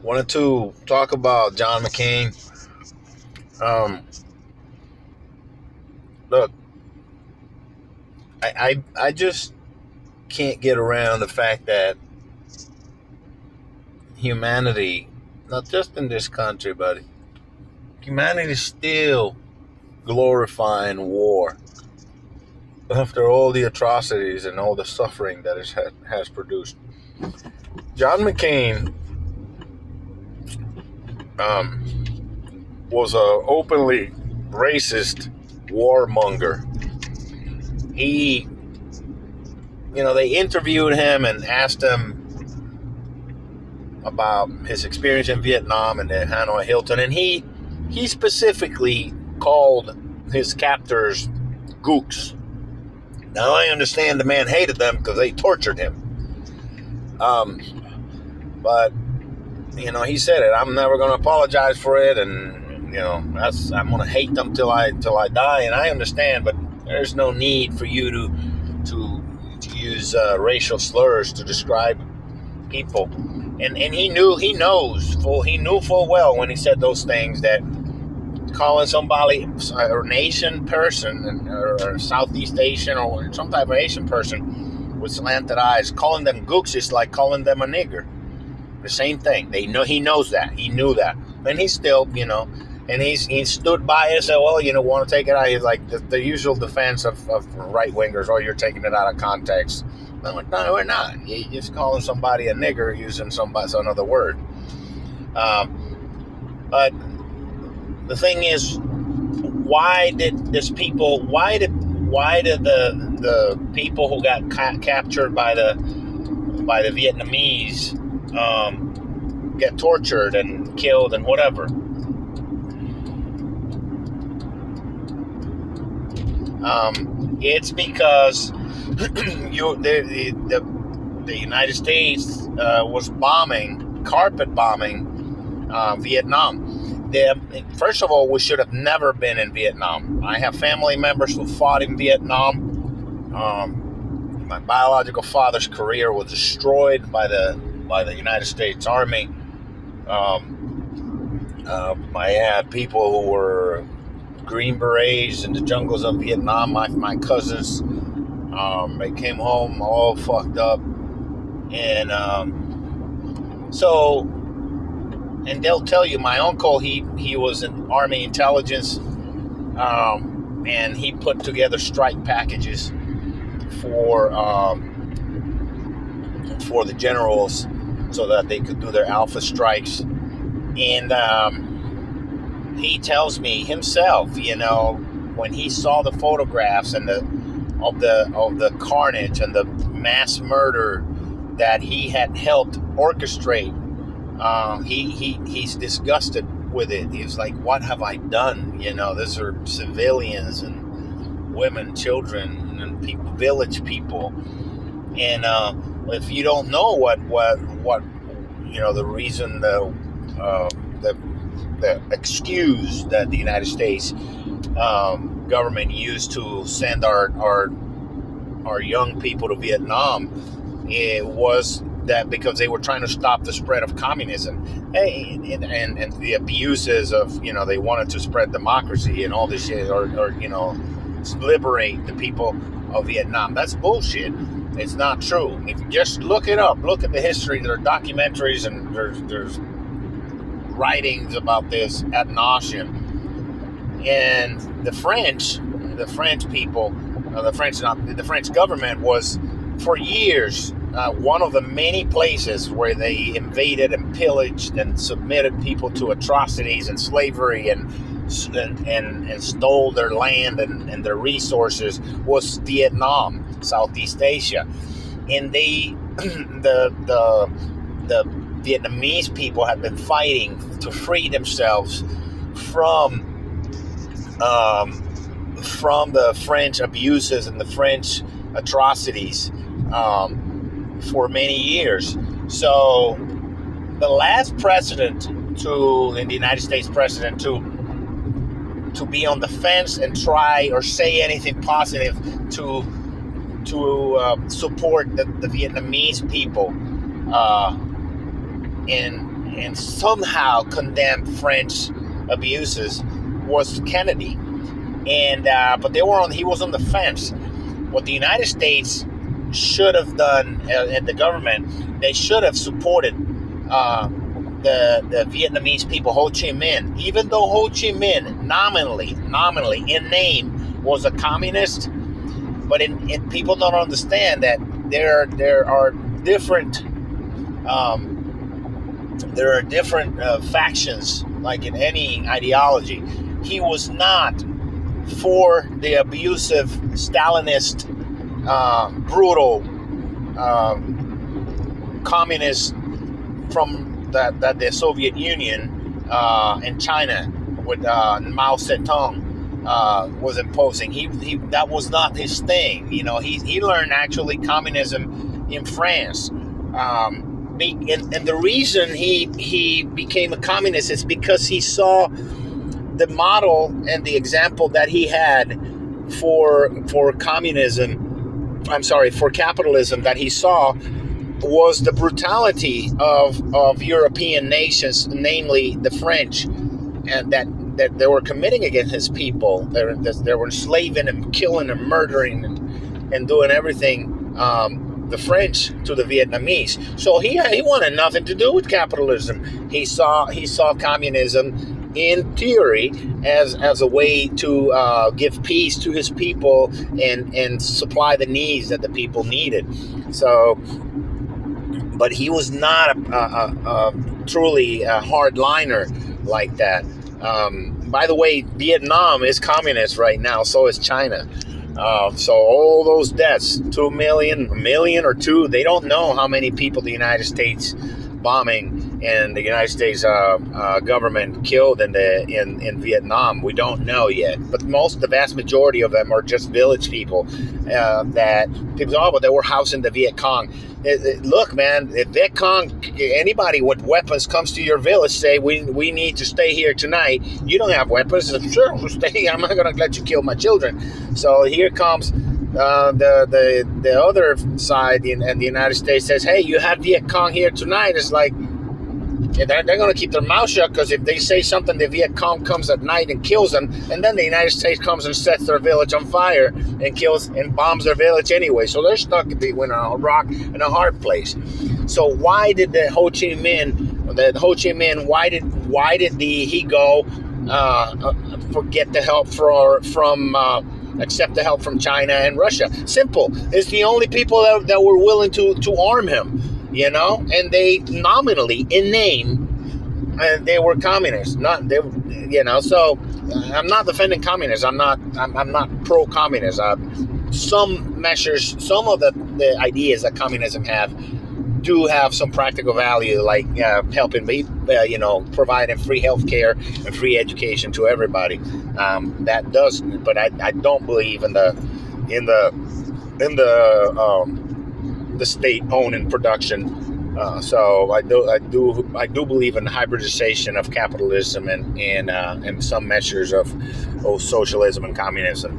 Wanted to talk about John McCain. Um, Look, I just can't get around the fact that humanity, not just in this country, but humanity is still glorifying war after all the atrocities and all the suffering that it has produced. John McCain um, was a openly racist warmonger. He, they interviewed him and asked him about his experience in Vietnam and the Hanoi Hilton, and he specifically called his captors gooks. Now I understand the man hated them because they tortured him. But he said it. I'm never going to apologize for it, and I'm going to hate them till I die. And I understand, but there's no need for you to use racial slurs to describe people. And he knew full well when he said those things that calling somebody or nation person or Southeast Asian or some type of Asian person with slanted eyes, calling them gooks is like calling them a nigger. The same thing. He knows that. He knew that. And he still, and he stood by it and said, well, want to take it out. He's like the usual defense of right-wingers. Oh, you're taking it out of context. I'm like, no, we're not. You're just calling somebody a nigger using another word. But the thing is, why did the people who got captured by the Vietnamese get tortured and killed and whatever? It's because the United States was carpet bombing Vietnam. First of all, we should have never been in Vietnam. I have family members who fought in Vietnam. My biological father's career was destroyed by the United States Army. I had people who were Green Berets in the jungles of Vietnam. My cousins, they came home all fucked up, and and they'll tell you, my uncle, he was in Army intelligence, and he put together strike packages for the generals so that they could do their alpha strikes. And he tells me himself, when he saw the photographs and of the carnage and the mass murder that he had helped orchestrate, he's disgusted with it. He's like, what have I done? These are civilians and women, children, and people, village people. And if you don't know what the reason, the excuse that the United States government used to send our young people to Vietnam, it was that because they were trying to stop the spread of communism and the abuses of, they wanted to spread democracy and all this shit, or liberate the people of Vietnam. That's bullshit. It's not true. If you just look it up, look at the history. There are documentaries and there's writings about this ad nauseum. And the French people, the French government was for years one of the many places where they invaded and pillaged and submitted people to atrocities and slavery and stole their land and their resources was Vietnam, Southeast Asia. And the Vietnamese people had been fighting to free themselves from the French abuses and the French atrocities for many years. So the last president in the United States president to be on the fence and try or say anything positive to support the Vietnamese people and somehow condemned French abuses was Kennedy. And but he was on the fence. What the United States should have done, and the government, they should have supported the Vietnamese people, Ho Chi Minh. Even though Ho Chi Minh nominally in name was a communist, but in people don't understand that there are different factions, like in any ideology. He was not for the abusive Stalinist, brutal communist from the Soviet Union and China with Mao Zedong was imposing. He that was not his thing. He learned actually communism in France. And the reason he became a communist is because he saw the model and the example that he had for capitalism that he saw was the brutality of European nations, namely the French, and that they were committing against his people. They were enslaving and killing and murdering and doing everything, the French to the Vietnamese. So he wanted nothing to do with capitalism. He saw communism in theory as a way to give peace to his people and supply the needs that the people needed. So, but he was not a truly a hardliner like that. By the way, Vietnam is communist right now. So is China. So all those deaths, 2 million, a million or two, they don't know how many people the United States bombing and the United States government killed in Vietnam. We don't know yet, but the vast majority of them are just village people that people say, but they were housing the Viet Cong. Look, man, if Viet Cong, anybody with weapons comes to your village, say we need to stay here tonight. You don't have weapons. Sure, we'll stay. I'm not going to let you kill my children. So here comes the other side, and the United States says, hey, you have Viet Cong here tonight. It's like, they're going to keep their mouth shut, because if they say something, the Viet Cong comes at night and kills them, and then the United States comes and sets their village on fire and kills and bombs their village anyway. So they're stuck between a rock and a hard place. So why did the Ho Chi Minh? Why did he go forget the help from accept the help from China and Russia? Simple. It's the only people that were willing to arm him. And they nominally, in name, they were communists. So I'm not defending communists. I'm not pro-communist. Some measures, some of the ideas that communism do have some practical value, like helping providing free health care and free education to everybody. That does, but I don't believe in the state owning production. So I do believe in hybridization of capitalism and some measures of socialism and communism,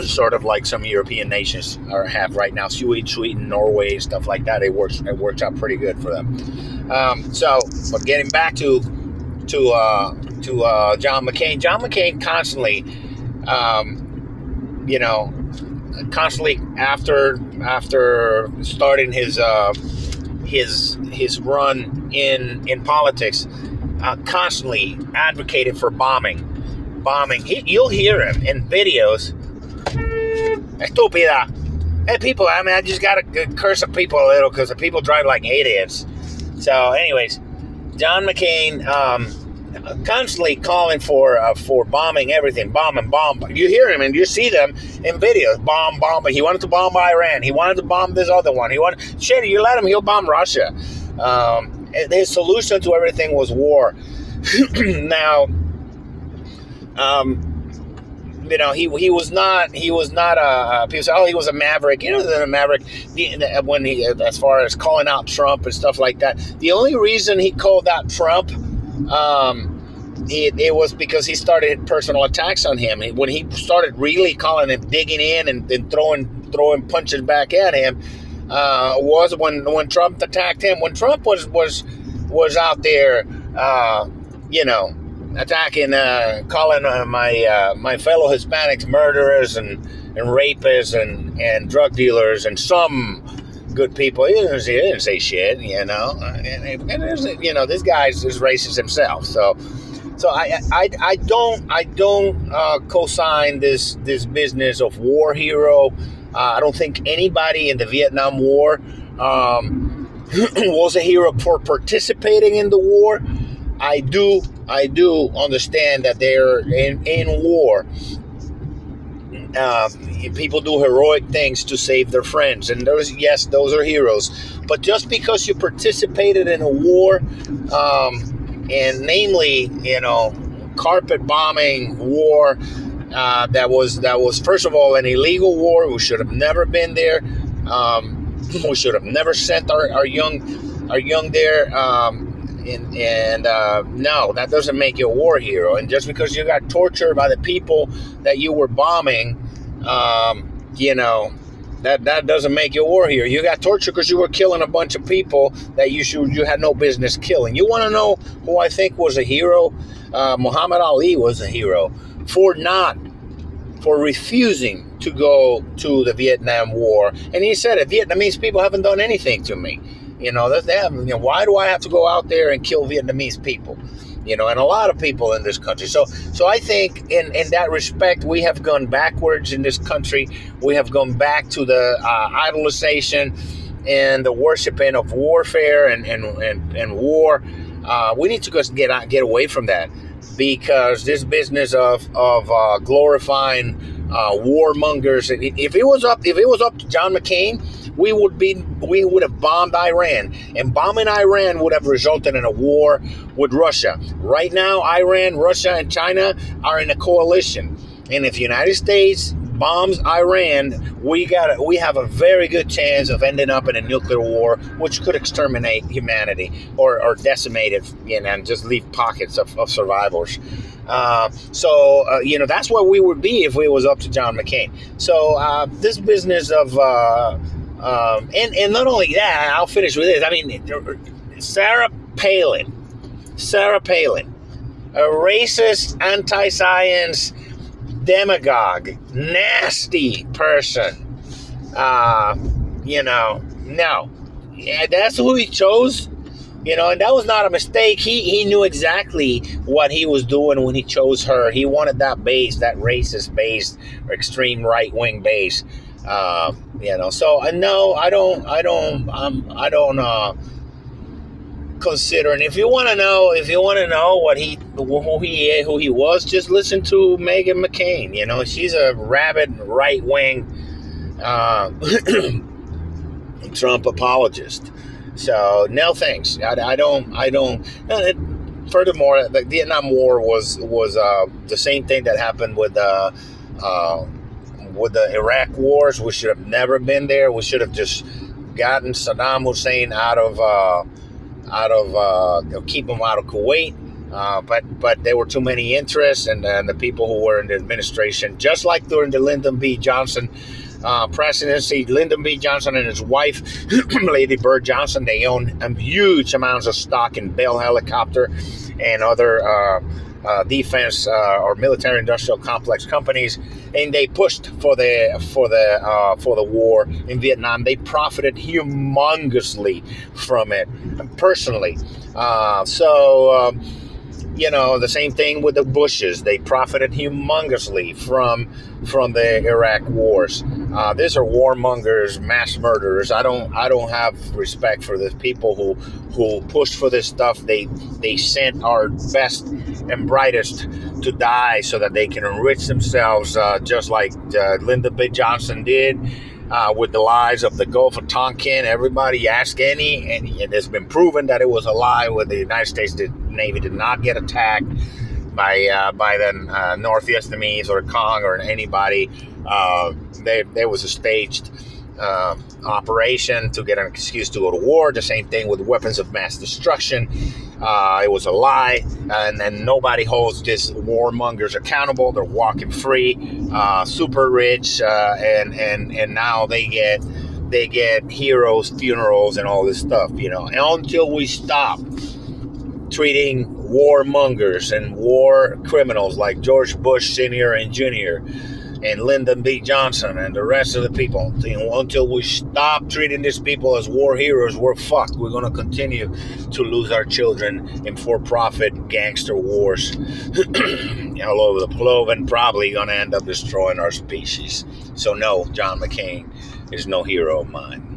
sort of like some European nations have right now. Sweden, Norway, stuff like that. It works out pretty good for them. But getting back to John McCain. John McCain constantly, constantly after starting his run in politics, constantly advocated for bombing. You'll hear him in videos. Estúpida. Hey, people, I just gotta curse the people a little, because the people drive like idiots. So anyways, John McCain constantly calling for bombing everything, bomb. You hear him and you see them in videos, bomb. But he wanted to bomb Iran. He wanted to bomb this other one. You let him, he'll bomb Russia. His solution to everything was war. Now, he was not people say, oh, he was a maverick. He was a maverick when he, as far as calling out Trump and stuff like that. The only reason he called out Trump, it was because he started personal attacks on him. When he started really calling him, digging in and throwing punches back at him, was when Trump attacked him. When Trump was was out there, you know, attacking, calling my fellow Hispanics murderers and rapists and drug dealers and some good people. He didn't say shit, you know. And you know, this guy's is racist himself. So I don't co-sign this business of war hero. I don't think anybody in the Vietnam War was a hero for participating in the war. I do understand that they're in war. People do heroic things to save their friends, and those are heroes. But just because you participated in a war, and namely, you know, carpet bombing war, that was first of all an illegal war. We should have never been there. We should have never sent our young there. No, that doesn't make you a war hero. And just because you got tortured by the people that you were bombing, you know, that doesn't make you a war hero. You got tortured because you were killing a bunch of people that you had no business killing. You want to know who I think was a hero? Muhammad Ali was a hero for refusing to go to the Vietnam War. And he said, Vietnamese people haven't done anything to me. You know, why do I have to go out there and kill Vietnamese people? You know, and a lot of people in this country. So I think in that respect, we have gone backwards in this country. We have gone back to the idolization and the worshiping of warfare and war. We need to just get away from that, because this business of glorifying warmongers. If it was up to John McCain, we would have bombed Iran, and bombing Iran would have resulted in a war with Russia. Right now, Iran, Russia, and China are in a coalition, and if the United States bombs Iran, we have a very good chance of ending up in a nuclear war, which could exterminate humanity or decimate it, you know, and just leave pockets of survivors. You know, that's where we would be if it was up to John McCain. So this business of and not only that, I'll finish with this. I mean, Sarah Palin, a racist, anti-science demagogue, nasty person. You know, no, yeah, that's who he chose. You know, and that was not a mistake. He knew exactly what he was doing when he chose her. He wanted that base, that racist base, or extreme right-wing base. You know, so no, I don't consider. And if you want to know who he was, just listen to Meghan McCain. You know, she's a rabid right-wing Trump apologist. So no thanks. I don't. Furthermore, the Vietnam War was the same thing that happened with the Iraq wars. We should have never been there. We should have just gotten Saddam Hussein out of keep him out of Kuwait. But there were too many interests, and the people who were in the administration, just like during the Lyndon B. Johnson presidency, Lyndon B. Johnson and his wife, Lady Bird Johnson, they own huge amounts of stock in Bell Helicopter and other defense or military industrial complex companies, and they pushed for the war in Vietnam. They profited humongously from it, personally. You know, the same thing with the Bushes. They profited humongously from the Iraq wars. These are warmongers, mass murderers. I don't have respect for the people who pushed for this stuff. They sent our best and brightest to die so that they can enrich themselves, just like Lyndon B. Johnson did. With the lies of the Gulf of Tonkin. Everybody ask and it's been proven that it was a lie, where the United States Navy did not get attacked by the North Vietnamese or Kong or anybody. There was a staged operation to get an excuse to go to war. The same thing with weapons of mass destruction. It was a lie, and then nobody holds these warmongers accountable. They're walking free, super rich, and now they get heroes, funerals, and all this stuff. You know, and until we stop treating warmongers and war criminals like George Bush Sr. and Jr. and Lyndon B. Johnson and the rest of the people. Until we stop treating these people as war heroes, we're fucked. We're going to continue to lose our children in for-profit gangster wars all over the globe, and probably going to end up destroying our species. So no, John McCain is no hero of mine.